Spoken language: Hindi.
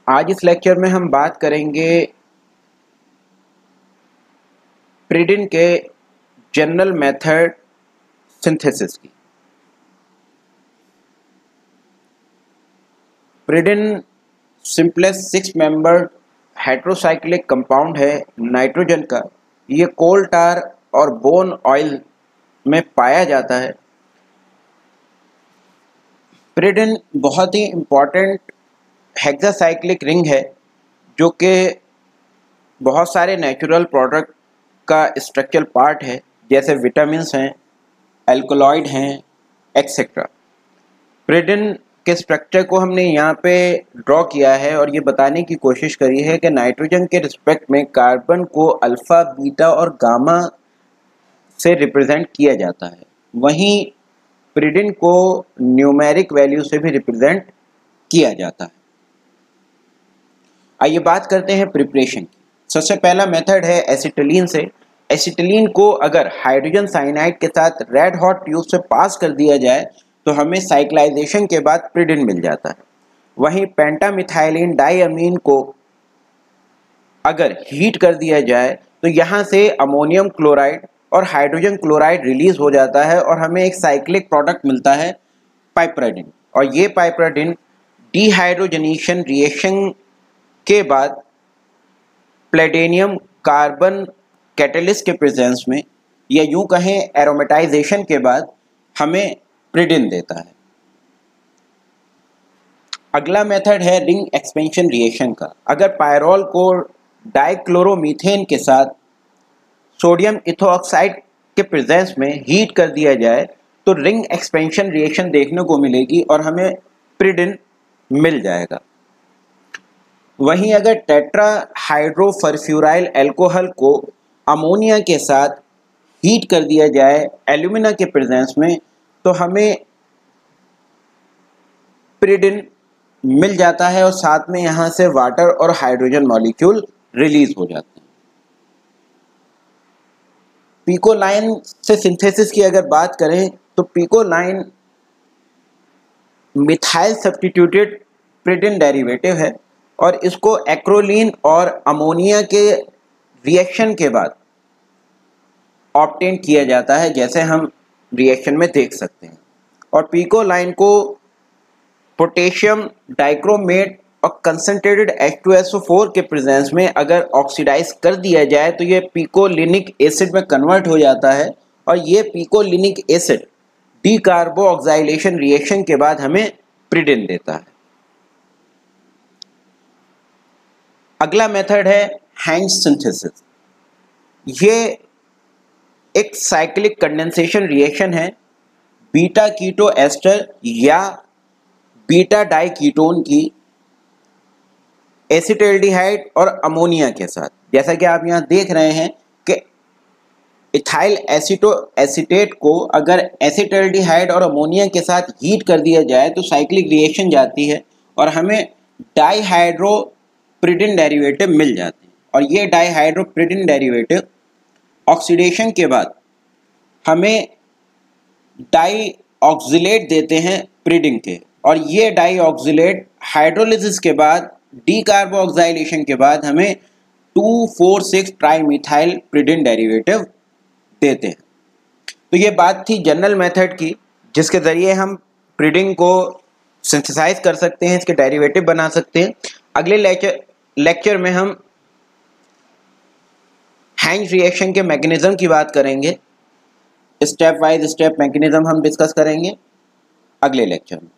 आज इस लेक्चर में हम बात करेंगे प्रिडिन के जनरल मेथड सिंथेसिस की। प्रिडिन सिंपलेस्ट 6 मेंबर्ड हेट्रोसाइक्लिक कंपाउंड है नाइट्रोजन का। ये कोल टार और बोन ऑयल में पाया जाता है। प्रिडिन बहुत ही इम्पॉर्टेंट हेक्सासाइक्लिक रिंग है जो कि बहुत सारे नेचुरल प्रोडक्ट का स्ट्रक्चरल पार्ट है, जैसे विटामिन्स हैं, एल्कोलॉइड हैं, एक्सेट्रा। प्रिडिन के स्ट्रक्चर को हमने यहाँ पे ड्रॉ किया है और ये बताने की कोशिश करी है कि नाइट्रोजन के रिस्पेक्ट में कार्बन को अल्फ़ा, बीटा और गामा से रिप्रेजेंट किया जाता है, वहीं प्रिडिन को न्यूमेरिक वैल्यू से भी रिप्रेजेंट किया जाता है। आइए बात करते हैं प्रिपरेशन की। सबसे पहला मेथड है एसिटिलीन से। एसिटिलीन को अगर हाइड्रोजन साइनाइड के साथ रेड हॉट ट्यूब से पास कर दिया जाए तो हमें साइक्लाइजेशन के बाद प्रिडिन मिल जाता है। वहीं पेंटामिथाइलिन डाइअमीन को अगर हीट कर दिया जाए तो यहाँ से अमोनियम क्लोराइड और हाइड्रोजन क्लोराइड रिलीज हो जाता है और हमें एक साइक्लिक प्रोडक्ट मिलता है पाइपराडिन। और ये पाइपराडिन डिहाइड्रोजनेशन रिएक्शन के बाद प्लेटिनियम कार्बन कैटलिस्ट के प्रेजेंस में, या यूं कहें एरोमेटाइजेशन के बाद, हमें प्रिडिन देता है। अगला मेथड है रिंग एक्सपेंशन रिएक्शन का। अगर पायरोल को डाइक्लोरोमीथेन के साथ सोडियम इथोऑक्साइड के प्रेजेंस में हीट कर दिया जाए तो रिंग एक्सपेंशन रिएक्शन देखने को मिलेगी और हमें प्रिडिन मिल जाएगा। वहीं अगर टेट्रा हाइड्रोफरफ्यूराइल अल्कोहल को अमोनिया के साथ हीट कर दिया जाए एल्यूमिना के प्रेजेंस में तो हमें प्रिडिन मिल जाता है और साथ में यहाँ से वाटर और हाइड्रोजन मॉलिक्यूल रिलीज हो जाते हैं। पिकोलाइन से सिंथेसिस की अगर बात करें तो पिकोलाइन मिथाइल सब्स्टिट्यूटेड प्रिडिन डेरिवेटिव है और इसको एक्रोलीन और अमोनिया के रिएक्शन के बाद ऑब्टेन किया जाता है, जैसे हम रिएक्शन में देख सकते हैं। और पिकोलाइन को पोटेशियम डाइक्रोमेट और कंसंट्रेटेड H2SO4 के प्रेजेंस में अगर ऑक्सीडाइज कर दिया जाए तो ये पिकोलिनिक एसिड में कन्वर्ट हो जाता है और ये पिकोलिनिक एसिड डीकार्बोऑक्साइलेशन रिएक्शन के बाद हमें प्रिडिन देता है। अगला मेथड है हैंग्स सिंथेसिस। ये एक साइक्लिक कंडेंसेशन रिएक्शन है बीटा कीटो एस्टर या बीटा डाई कीटोन की एसिटाल्डिहाइड और अमोनिया के साथ। जैसा कि आप यहाँ देख रहे हैं कि इथाइल एसीटेट को अगर एसिटाल्डिहाइड और अमोनिया के साथ हीट कर दिया जाए तो साइक्लिक रिएक्शन जाती है और हमें डाईहाइड्रोप्रिडिन डेरिवेटिव मिल जाते हैं। और ये डाईहाइड्रोप्रिडिन डेरिवेटिव ऑक्सीडेशन के बाद हमें डाईऑक्सिलेट देते हैं प्रिडिन के, और ये डाईऑक्सिलेट हाइड्रोलिसिस के बाद डीकार्बोऑक्साइलेशन के बाद हमें 2,4,6 ट्राईमिथाइल प्रिडिन डेरिवेटिव देते हैं। तो ये बात थी जनरल मेथड की, जिसके ज़रिए हम प्रिडिन को सिंथेसाइज कर सकते हैं, इसके डेरिवेटिव बना सकते हैं। अगले लेक्चर में हम हैंग्स रिएक्शन के मैकेनिज्म की बात करेंगे। स्टेप वाइज स्टेप मैकेनिज्म हम डिस्कस करेंगे अगले लेक्चर में।